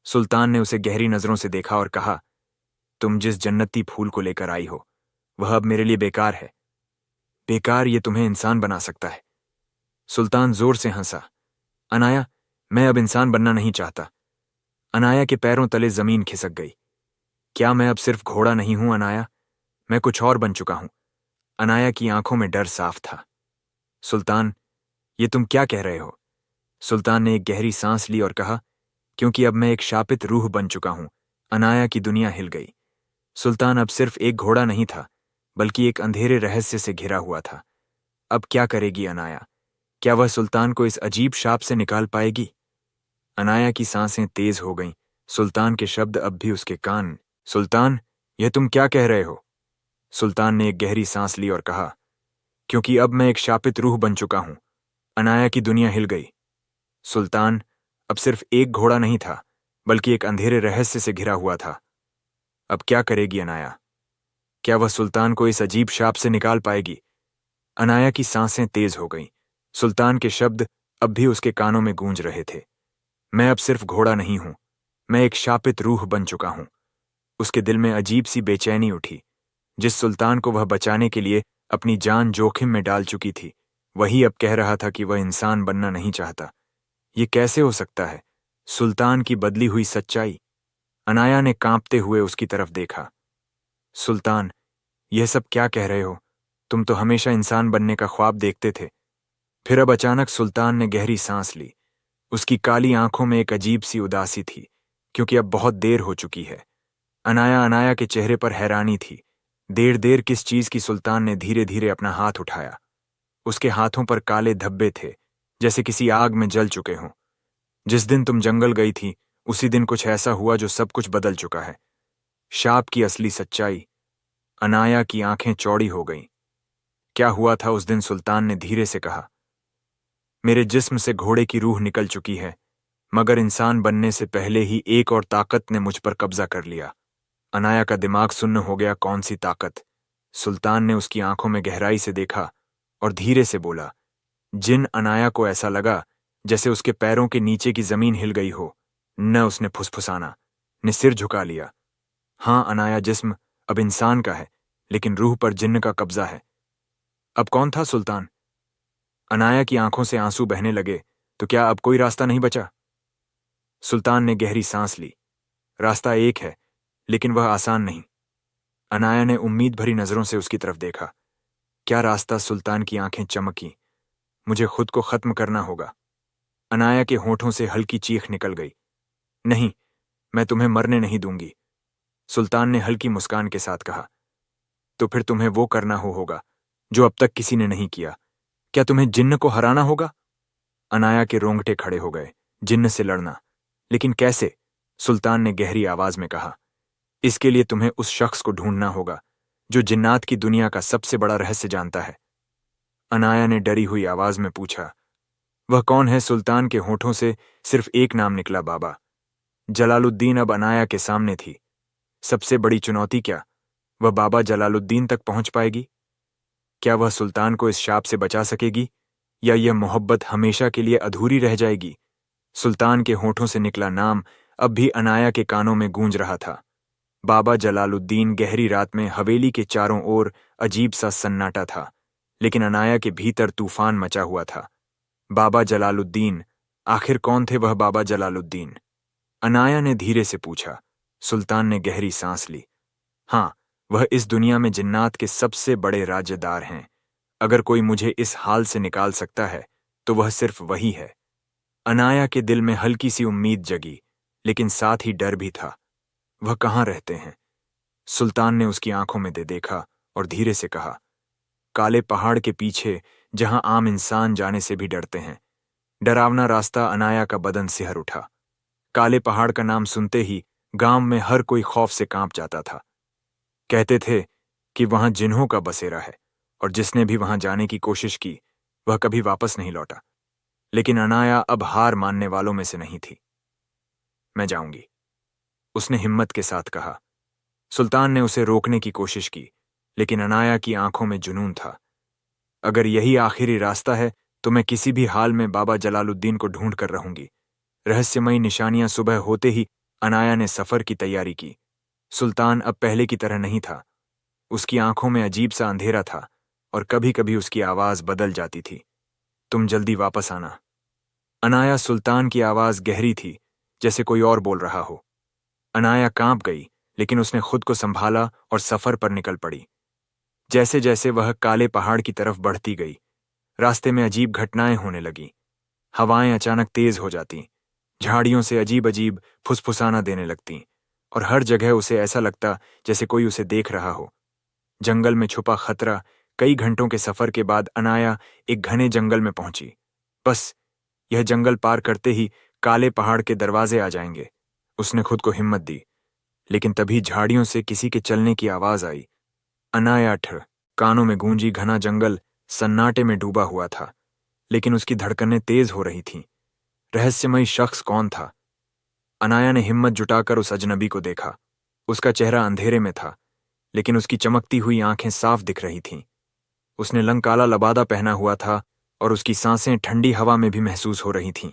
सुल्तान ने उसे गहरी नजरों से देखा और कहा, तुम जिस जन्नती फूल को लेकर आई हो, वह अब मेरे लिए बेकार है। बेकार? ये तुम्हें इंसान बना सकता है। सुल्तान जोर से हंसा। अनाया, मैं अब इंसान बनना नहीं चाहता। अनाया के पैरों तले जमीन खिसक गई। क्या मैं अब सिर्फ घोड़ा नहीं हूं अनाया? मैं कुछ और बन चुका हूं। अनाया की आंखों में डर साफ था। सुल्तान, ये तुम क्या कह रहे हो? सुल्तान ने एक गहरी सांस ली और कहा, क्योंकि अब मैं एक शापित रूह बन चुका हूं। अनाया की दुनिया हिल गई। सुल्तान अब सिर्फ एक घोड़ा नहीं था, बल्कि एक अंधेरे रहस्य से घिरा हुआ था। अब क्या करेगी अनाया? क्या वह सुल्तान को इस अजीब शाप से निकाल पाएगी? अनाया की सांसें तेज हो गईं। सुल्तान के शब्द अब भी उसके कान। सुल्तान, यह तुम क्या कह रहे हो? सुल्तान ने एक गहरी सांस ली और कहा, क्योंकि अब मैं एक शापित रूह बन चुका हूं। अनाया की दुनिया हिल गई। सुल्तान अब सिर्फ एक घोड़ा नहीं था, बल्कि एक अंधेरे रहस्य से घिरा हुआ था। अब क्या करेगी अनाया? क्या वह सुल्तान को इस अजीब शाप से निकाल पाएगी? अनाया की सांसें तेज हो गईं। सुल्तान के शब्द अब भी उसके कानों में गूंज रहे थे। मैं अब सिर्फ घोड़ा नहीं हूं, मैं एक शापित रूह बन चुका हूं। उसके दिल में अजीब सी बेचैनी उठी। जिस सुल्तान को वह बचाने के लिए अपनी जान जोखिम में डाल चुकी थी, वही अब कह रहा था कि वह इंसान बनना नहीं चाहता। ये कैसे हो सकता है? सुल्तान की बदली हुई सच्चाई। अनाया ने कांपते हुए उसकी तरफ देखा। सुल्तान, यह सब क्या कह रहे हो? तुम तो हमेशा इंसान बनने का ख्वाब देखते थे। फिर अब अचानक सुल्तान ने गहरी सांस ली। उसकी काली आंखों में एक अजीब सी उदासी थी, क्योंकि अब बहुत देर हो चुकी है। अनाया के चेहरे पर हैरानी थी। देर किस चीज की? सुल्तान ने धीरे धीरे अपना हाथ उठाया। उसके हाथों पर काले धब्बे थे, जैसे किसी आग में जल चुके हों। जिस दिन तुम जंगल गई थी, उसी दिन कुछ ऐसा हुआ जो सब कुछ बदल चुका है। शाप की असली सच्चाई। अनाया की आंखें चौड़ी हो गईं। क्या हुआ था उस दिन? सुल्तान ने धीरे से कहा। मेरे जिस्म से घोड़े की रूह निकल चुकी है, मगर इंसान बनने से पहले ही एक और ताकत ने मुझ पर कब्जा कर लिया। अनाया का दिमाग सुन्न हो गया। कौन सी ताकत? सुल्तान ने उसकी आंखों में गहराई से देखा और धीरे से बोला। जिन अनाया को ऐसा लगा जैसे उसके पैरों के नीचे की जमीन हिल गई हो। न उसने फुसफुसाना, ने सिर झुका लिया। हाँ अनाया, जिस्म अब इंसान का है, लेकिन रूह पर जिन्न का कब्जा है। अब कौन था सुल्तान? अनाया की आंखों से आंसू बहने लगे। तो क्या अब कोई रास्ता नहीं बचा? सुल्तान ने गहरी सांस ली। रास्ता एक है, लेकिन वह आसान नहीं। अनाया ने उम्मीद भरी नजरों से उसकी तरफ देखा। क्या रास्ता? सुल्तान की आंखें चमकी। मुझे खुद को खत्म करना होगा। अनाया के होठों से हल्की चीख निकल गई। नहीं, मैं तुम्हें मरने नहीं दूंगी, सुल्तान ने हल्की मुस्कान के साथ कहा। तो फिर तुम्हें वो करना होगा जो अब तक किसी ने नहीं किया। क्या तुम्हें जिन्न को हराना होगा? अनाया के रोंगटे खड़े हो गए। जिन्न से लड़ना? लेकिन कैसे? सुल्तान ने गहरी आवाज में कहा। इसके लिए तुम्हें उस शख्स को ढूंढना होगा जो जिन्नात की दुनिया का सबसे बड़ा रहस्य जानता है। अनाया ने डरी हुई आवाज में पूछा। वह कौन है? सुल्तान के होठों से सिर्फ एक नाम निकला, बाबा। जलालुद्दीन अब अनाया के सामने थी। सबसे बड़ी चुनौती क्या? वह बाबा जलालुद्दीन तक पहुंच पाएगी? क्या वह सुल्तान को इस शाप से बचा सकेगी, या यह मोहब्बत हमेशा के लिए अधूरी रह जाएगी? सुल्तान के होठों से निकला नाम अब भी अनाया के कानों में गूंज रहा था। बाबा जलालुद्दीन। गहरी रात में हवेली के चारों ओर अजीब सा सन्नाटा था, लेकिन अनाया के भीतर तूफान मचा हुआ था। बाबा जलालुद्दीन। आखिर कौन थे वह बाबा जलालुद्दीन? अनाया ने धीरे से पूछा। सुल्तान ने गहरी सांस ली। हाँ, वह इस दुनिया में जिन्नात के सबसे बड़े राजदार हैं। अगर कोई मुझे इस हाल से निकाल सकता है तो वह सिर्फ वही है। अनाया के दिल में हल्की सी उम्मीद जगी, लेकिन साथ ही डर भी था। वह कहाँ रहते हैं? सुल्तान ने उसकी आंखों में दे देखा और धीरे से कहा। काले पहाड़ के पीछे, जहां आम इंसान जाने से भी डरते हैं। डरावना रास्ता। अनाया का बदन सिहर उठा। काले पहाड़ का नाम सुनते ही गांव में हर कोई खौफ से कांप जाता था। कहते थे कि वहां जिन्हों का बसेरा है, और जिसने भी वहां जाने की कोशिश की वह कभी वापस नहीं लौटा। लेकिन अनाया अब हार मानने वालों में से नहीं थी। मैं जाऊंगी, उसने हिम्मत के साथ कहा। सुल्तान ने उसे रोकने की कोशिश की, लेकिन अनाया की आंखों में जुनून था। अगर यही आखिरी रास्ता है तो मैं किसी भी हाल में बाबा जलालुद्दीन को ढूंढ कर रहूंगी। रहस्यमयी निशानियां। सुबह होते ही अनाया ने सफर की तैयारी की। सुल्तान अब पहले की तरह नहीं था। उसकी आंखों में अजीब सा अंधेरा था, और कभी कभी उसकी आवाज बदल जाती थी। तुम जल्दी वापस आना। अनाया। सुल्तान की आवाज गहरी थी, जैसे कोई और बोल रहा हो। अनाया कांप गई, लेकिन उसने खुद को संभाला और सफर पर निकल पड़ी। जैसे जैसे वह काले पहाड़ की तरफ बढ़ती गई, रास्ते में अजीब घटनाएं होने लगीं। हवाएं अचानक तेज हो जातीं, झाड़ियों से अजीब अजीब फुसफुसाना देने लगतीं, और हर जगह उसे ऐसा लगता जैसे कोई उसे देख रहा हो। जंगल में छुपा खतरा। कई घंटों के सफर के बाद अनाया एक घने जंगल में पहुंची। बस यह जंगल पार करते ही काले पहाड़ के दरवाजे आ जाएंगे। उसने खुद को हिम्मत दी, लेकिन तभी झाड़ियों से किसी के चलने की आवाज आई। अनाया ठहर। कानों में गूंजी। घना जंगल सन्नाटे में डूबा हुआ था, लेकिन उसकी धड़कनें तेज हो रही थीं। रहस्यमयी शख्स कौन था? अनाया ने हिम्मत जुटाकर उस अजनबी को देखा। उसका चेहरा अंधेरे में था, लेकिन उसकी चमकती हुई आंखें साफ दिख रही थीं। उसने लंग काला लबादा पहना हुआ था, और उसकी सांसें ठंडी हवा में भी महसूस हो रही थीं।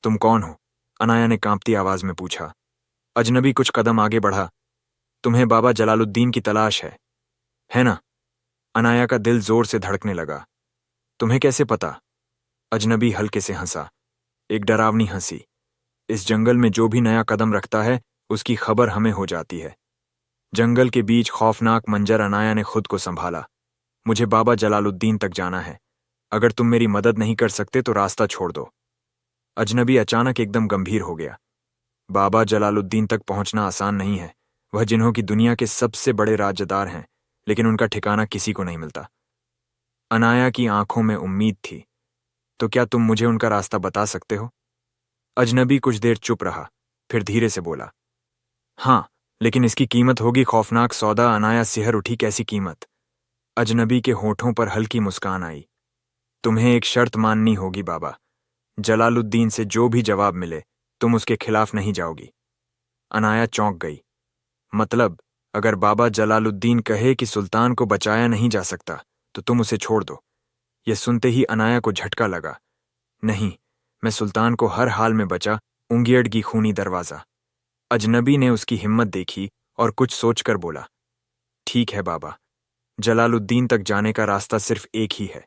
तुम कौन हो? अनाया ने कांपती आवाज में पूछा। अजनबी कुछ कदम आगे बढ़ा। तुम्हें बाबा जलालुद्दीन की तलाश है ना? अनाया का दिल जोर से धड़कने लगा। तुम्हें कैसे पता? अजनबी हल्के से हंसा, एक डरावनी हंसी। इस जंगल में जो भी नया कदम रखता है उसकी खबर हमें हो जाती है। जंगल के बीच खौफनाक मंजर। अनाया ने खुद को संभाला। मुझे बाबा जलालुद्दीन तक जाना है। अगर तुम मेरी मदद नहीं कर सकते तो रास्ता छोड़ दो। अजनबी अचानक एकदम गंभीर हो गया। बाबा जलालुद्दीन तक पहुंचना आसान नहीं है। वह जिन्हों की दुनिया के सबसे बड़े राजदार हैं, लेकिन उनका ठिकाना किसी को नहीं मिलता। अनाया की आंखों में उम्मीद थी। तो क्या तुम मुझे उनका रास्ता बता सकते हो? अजनबी कुछ देर चुप रहा, फिर धीरे से बोला। हाँ, लेकिन इसकी कीमत होगी खौफनाक सौदा। अनाया सिहर उठी। कैसी कीमत? अजनबी के होठों पर हल्की मुस्कान आई। तुम्हें एक शर्त माननी होगी बाबा। जलालुद्दीन से जो भी जवाब मिले तुम उसके खिलाफ नहीं जाओगी। अनाया चौंक गई। मतलब, अगर बाबा जलालुद्दीन कहे कि सुल्तान को बचाया नहीं जा सकता तो तुम उसे छोड़ दो? यह सुनते ही अनाया को झटका लगा। नहीं, मैं सुल्तान को हर हाल में बचा उंगियड खूनी दरवाजा। अजनबी ने उसकी हिम्मत देखी और कुछ सोचकर बोला। ठीक है बाबा, जलालुद्दीन तक जाने का रास्ता सिर्फ एक ही है।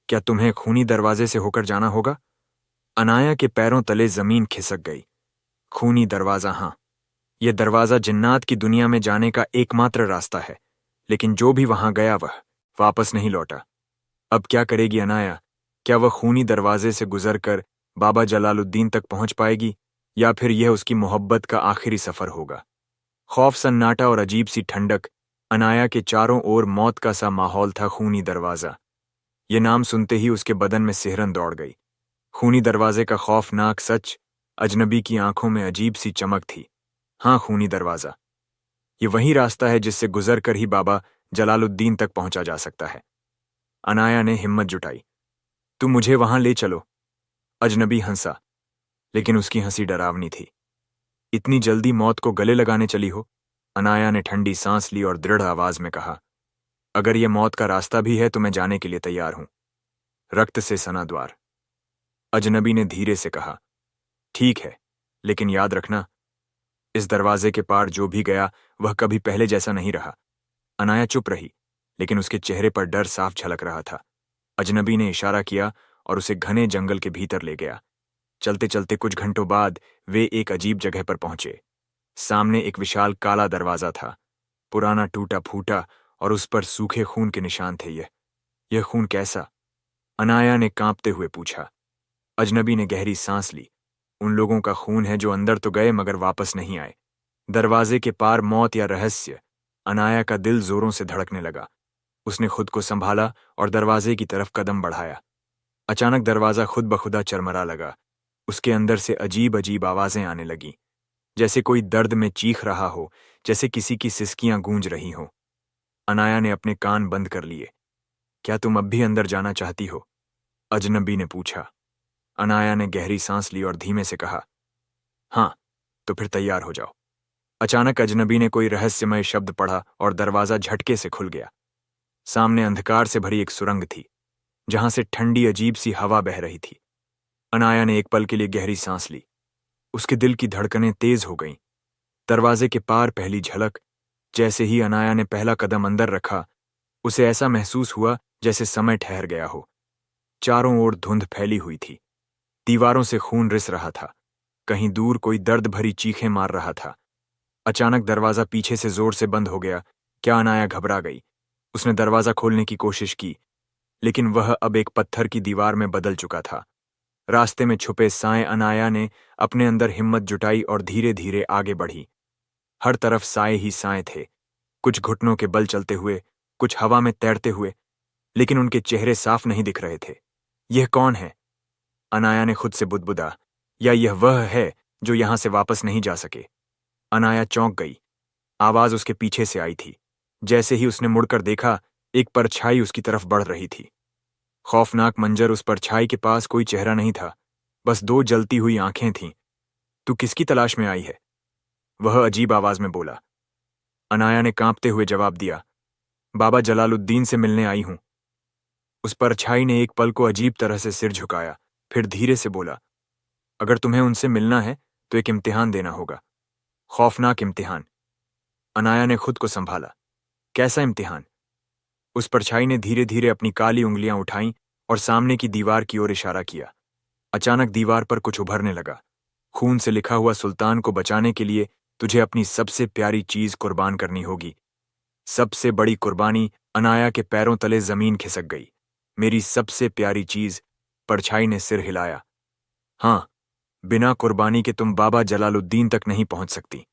क्या तुम्हें खूनी दरवाजे से होकर जाना होगा? अनाया के पैरों तले जमीन खिसक गई। खूनी दरवाजा, हाँ, यह दरवाजा जिन्नात की दुनिया में जाने का एकमात्र रास्ता है, लेकिन जो भी वहां गया वह वापस नहीं लौटा। अब क्या करेगी अनाया? क्या वह खूनी दरवाजे से गुजरकर बाबा जलालुद्दीन तक पहुंच पाएगी, या फिर यह उसकी मोहब्बत का आखिरी सफर होगा? खौफ, सन्नाटा और अजीब सी ठंडक। अनाया के चारों ओर मौत का सा माहौल था। खूनी दरवाजा, ये नाम सुनते ही उसके बदन में सिहरन दौड़ गई। खूनी दरवाजे का खौफनाक सच। अजनबी की आंखों में अजीब सी चमक थी। हाँ, खूनी दरवाजा, ये वही रास्ता है जिससे गुजर कर ही बाबा जलालुद्दीन तक पहुंचा जा सकता है। अनाया ने हिम्मत जुटाई। तुम मुझे वहां ले चलो। अजनबी हंसा, लेकिन उसकी हंसी डरावनी थी। इतनी जल्दी मौत को गले लगाने चली हो? अनाया ने ठंडी सांस ली और दृढ़ आवाज में कहा, अगर यह मौत का रास्ता भी है तो मैं जाने के लिए तैयार हूं। रक्त से सना द्वार। अजनबी ने धीरे से कहा, ठीक है, लेकिन याद रखना, इस दरवाजे के पार जो भी गया वह कभी पहले जैसा नहीं रहा। अनाया चुप रही, लेकिन उसके चेहरे पर डर साफ झलक रहा था। अजनबी ने इशारा किया और उसे घने जंगल के भीतर ले गया। चलते चलते कुछ घंटों बाद वे एक अजीब जगह पर पहुंचे। सामने एक विशाल काला दरवाजा था, पुराना, टूटा फूटा, और उस पर सूखे खून के निशान थे। यह खून कैसा? अनाया ने कांपते हुए पूछा। अजनबी ने गहरी सांस ली। उन लोगों का खून है जो अंदर तो गए मगर वापस नहीं आए। दरवाजे के पार मौत या रहस्य? अनाया का दिल जोरों से धड़कने लगा। उसने खुद को संभाला और दरवाजे की तरफ कदम बढ़ाया। अचानक दरवाजा खुद बखुदा चरमरा लगा। उसके अंदर से अजीब अजीब आवाजें आने लगीं, जैसे कोई दर्द में चीख रहा हो, जैसे किसी की सिसकियां गूंज रही हों। अनाया ने अपने कान बंद कर लिए। क्या तुम अब भी अंदर जाना चाहती हो? अजनबी ने पूछा। अनाया ने गहरी सांस ली और धीमे से कहा, हाँ, तो फिर तैयार हो जाओ। अचानक अजनबी ने कोई रहस्यमय शब्द पढ़ा और दरवाजा झटके से खुल गया। सामने अंधकार से भरी एक सुरंग थी, जहां से ठंडी अजीब सी हवा बह रही थी। अनाया ने एक पल के लिए गहरी सांस ली। उसके दिल की धड़कनें तेज हो गईं। दरवाजे के पार पहली झलक। जैसे ही अनाया ने पहला कदम अंदर रखा, उसे ऐसा महसूस हुआ जैसे समय ठहर गया हो। चारों ओर धुंध फैली हुई थी। दीवारों से खून रिस रहा था। कहीं दूर कोई दर्द भरी चीखें मार रहा था। अचानक दरवाजा पीछे से जोर से बंद हो गया। क्या अनाया घबरा गई? उसने दरवाजा खोलने की कोशिश की, लेकिन वह अब एक पत्थर की दीवार में बदल चुका था। रास्ते में छुपे साए। अनाया ने अपने अंदर हिम्मत जुटाई और धीरे धीरे आगे बढ़ी। हर तरफ साए ही साए थे, कुछ घुटनों के बल चलते हुए, कुछ हवा में तैरते हुए, लेकिन उनके चेहरे साफ नहीं दिख रहे थे। यह कौन है? अनाया ने खुद से बुदबुदा, या यह वह है जो यहां से वापस नहीं जा सके? अनाया चौंक गई। आवाज उसके पीछे से आई थी। जैसे ही उसने मुड़कर देखा, एक परछाई उसकी तरफ बढ़ रही थी। खौफनाक मंजर, उस परछाई के पास कोई चेहरा नहीं था, बस दो जलती हुई आंखें थीं। तू किसकी तलाश में आई है? वह अजीब आवाज में बोला। अनाया ने कांपते हुए जवाब दिया, बाबा जलालुद्दीन से मिलने आई हूं। उस परछाई ने एक पल को अजीब तरह से सिर झुकाया, फिर धीरे से बोला, अगर तुम्हें उनसे मिलना है तो एक इम्तिहान देना होगा। खौफनाक इम्तिहान। अनाया ने खुद को संभाला। कैसा इम्तिहान? उस परछाई ने धीरे धीरे अपनी काली उंगलियां उठाईं और सामने की दीवार की ओर इशारा किया। अचानक दीवार पर कुछ उभरने लगा। खून से लिखा हुआ, सुल्तान को बचाने के लिए तुझे अपनी सबसे प्यारी चीज कुर्बान करनी होगी। सबसे बड़ी कुर्बानी। अनाया के पैरों तले जमीन खिसक गई। मेरी सबसे प्यारी चीज। परछाई ने सिर हिलाया। हाँ, बिना कुर्बानी के तुम बाबा जलालुद्दीन तक नहीं पहुंच सकती।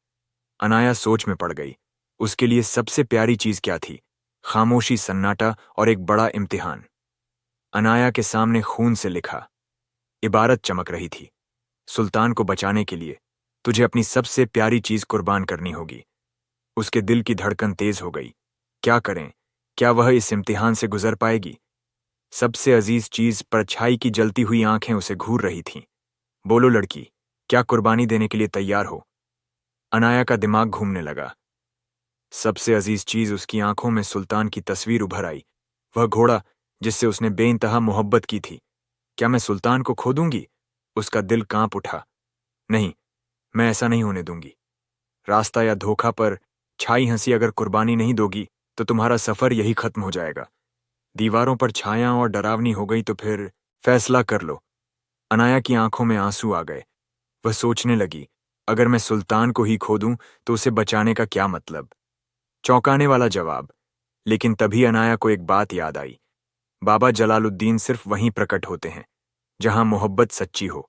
अनाया सोच में पड़ गई। उसके लिए सबसे प्यारी चीज क्या थी? खामोशी, सन्नाटा और एक बड़ा इम्तिहान। अनाया के सामने खून से लिखा इबारत चमक रही थी, सुल्तान को बचाने के लिए तुझे अपनी सबसे प्यारी चीज कुर्बान करनी होगी। उसके दिल की धड़कन तेज हो गई। क्या करें? क्या वह इस इम्तिहान से गुजर पाएगी? सबसे अजीज चीज। परछाई की जलती हुई आंखें उसे घूर रही थीं। बोलो लड़की, क्या कुर्बानी देने के लिए तैयार हो? अनाया का दिमाग घूमने लगा। सबसे अजीज चीज। उसकी आंखों में सुल्तान की तस्वीर उभर आई, वह घोड़ा जिससे उसने बेइंतहा मोहब्बत की थी। क्या मैं सुल्तान को खो दूंगी? उसका दिल कांप उठा। नहीं, मैं ऐसा नहीं होने दूंगी। रास्ता या धोखा पर छाई हंसी, अगर कुर्बानी नहीं दोगी तो तुम्हारा सफर यही खत्म हो जाएगा। दीवारों पर छाया और डरावनी हो गई तो फिर फैसला कर लो। अनाया की आंखों में आंसू आ गए। वह सोचने लगी, अगर मैं सुल्तान को ही खो दूं तो उसे बचाने का क्या मतलब? चौंकाने वाला जवाब। लेकिन तभी अनाया को एक बात याद आई। बाबा जलालुद्दीन सिर्फ वहीं प्रकट होते हैं जहां मोहब्बत सच्ची हो।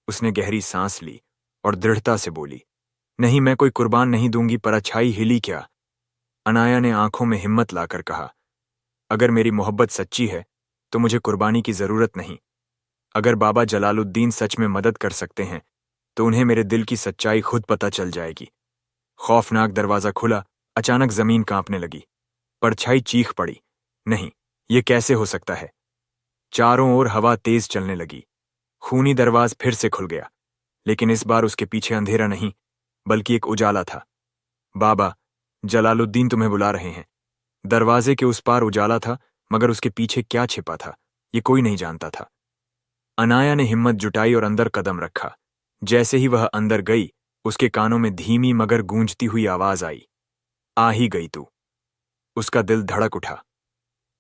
उसने गहरी सांस ली और दृढ़ता से बोली, नहीं, मैं कोई कुर्बान नहीं दूंगी। पर अच्छाई हिली क्या? अनाया ने आंखों में हिम्मत लाकर कहा, अगर मेरी मोहब्बत सच्ची है तो मुझे कुर्बानी की जरूरत नहीं। अगर बाबा जलालुद्दीन सच में मदद कर सकते हैं तो उन्हें मेरे दिल की सच्चाई खुद पता चल जाएगी। खौफनाक दरवाजा खुला। अचानक जमीन कांपने लगी। परछाई चीख पड़ी, नहीं, ये कैसे हो सकता है? चारों ओर हवा तेज चलने लगी। खूनी दरवाज फिर से खुल गया, लेकिन इस बार उसके पीछे अंधेरा नहीं बल्कि एक उजाला था। बाबा जलालुद्दीन तुम्हें बुला रहे हैं। दरवाजे के उस पार उजाला था, मगर उसके पीछे क्या छिपा था ये कोई नहीं जानता था। अनाया ने हिम्मत जुटाई और अंदर कदम रखा। जैसे ही वह अंदर गई, उसके कानों में धीमी मगर गूंजती हुई आवाज आई, आ ही गई तू। उसका दिल धड़क उठा।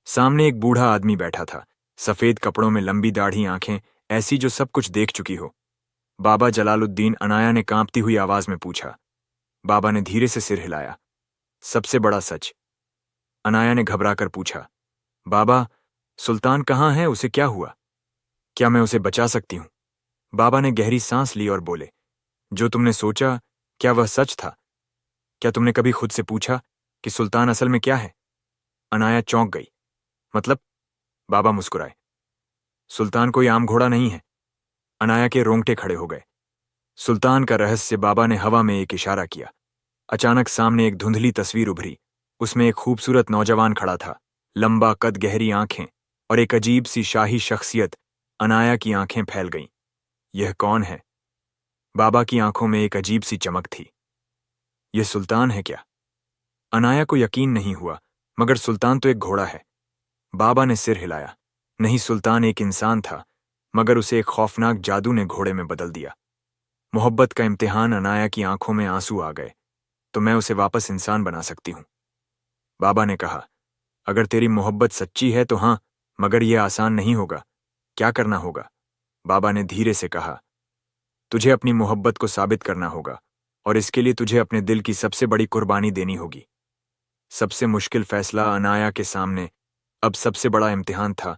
सामने एक बूढ़ा आदमी बैठा था, सफेद कपड़ों में लंबी दाढ़ी, आंखें ऐसी जो सब कुछ देख चुकी हो। बाबा जलालुद्दीन, अनाया ने कांपती हुई आवाज में पूछा। बाबा ने धीरे से सिर हिलाया। सबसे बड़ा सच? अनाया ने घबराकर पूछा। बाबा, सुल्तान कहाँ है? उसे क्या हुआ? क्या मैं उसे बचा सकती हूं? बाबा ने गहरी सांस ली और बोले, जो तुमने सोचा, क्या वह सच था? क्या तुमने कभी खुद से पूछा कि सुल्तान असल में क्या है? अनाया चौंक गई। मतलब? बाबा मुस्कुराए। सुल्तान कोई आम घोड़ा नहीं है। अनाया के रोंगटे खड़े हो गए। सुल्तान का रहस्य। बाबा ने हवा में एक इशारा किया। अचानक सामने एक धुंधली तस्वीर उभरी। उसमें एक खूबसूरत नौजवान खड़ा था, लंबा कद, गहरी आंखें और एक अजीब सी शाही शख्सियत। अनाया की आंखें फैल गईं। यह कौन है? बाबा की आंखों में एक अजीब सी चमक थी। यह सुल्तान है क्या? अनाया को यकीन नहीं हुआ। मगर सुल्तान तो एक घोड़ा है। बाबा ने सिर हिलाया। नहीं, सुल्तान एक इंसान था, मगर उसे एक खौफनाक जादू ने घोड़े में बदल दिया। मोहब्बत का इम्तिहान। अनाया की आंखों में आंसू आ गए। तो मैं उसे वापस इंसान बना सकती हूं। बाबा ने कहा, अगर तेरी मोहब्बत सच्ची है तो हां, मगर यह आसान नहीं होगा। क्या करना होगा? बाबा ने धीरे से कहा, तुझे अपनी मोहब्बत को साबित करना होगा, और इसके लिए तुझे अपने दिल की सबसे बड़ी कुर्बानी देनी होगी। सबसे मुश्किल फैसला अनाया के सामने अब सबसे बड़ा इम्तिहान था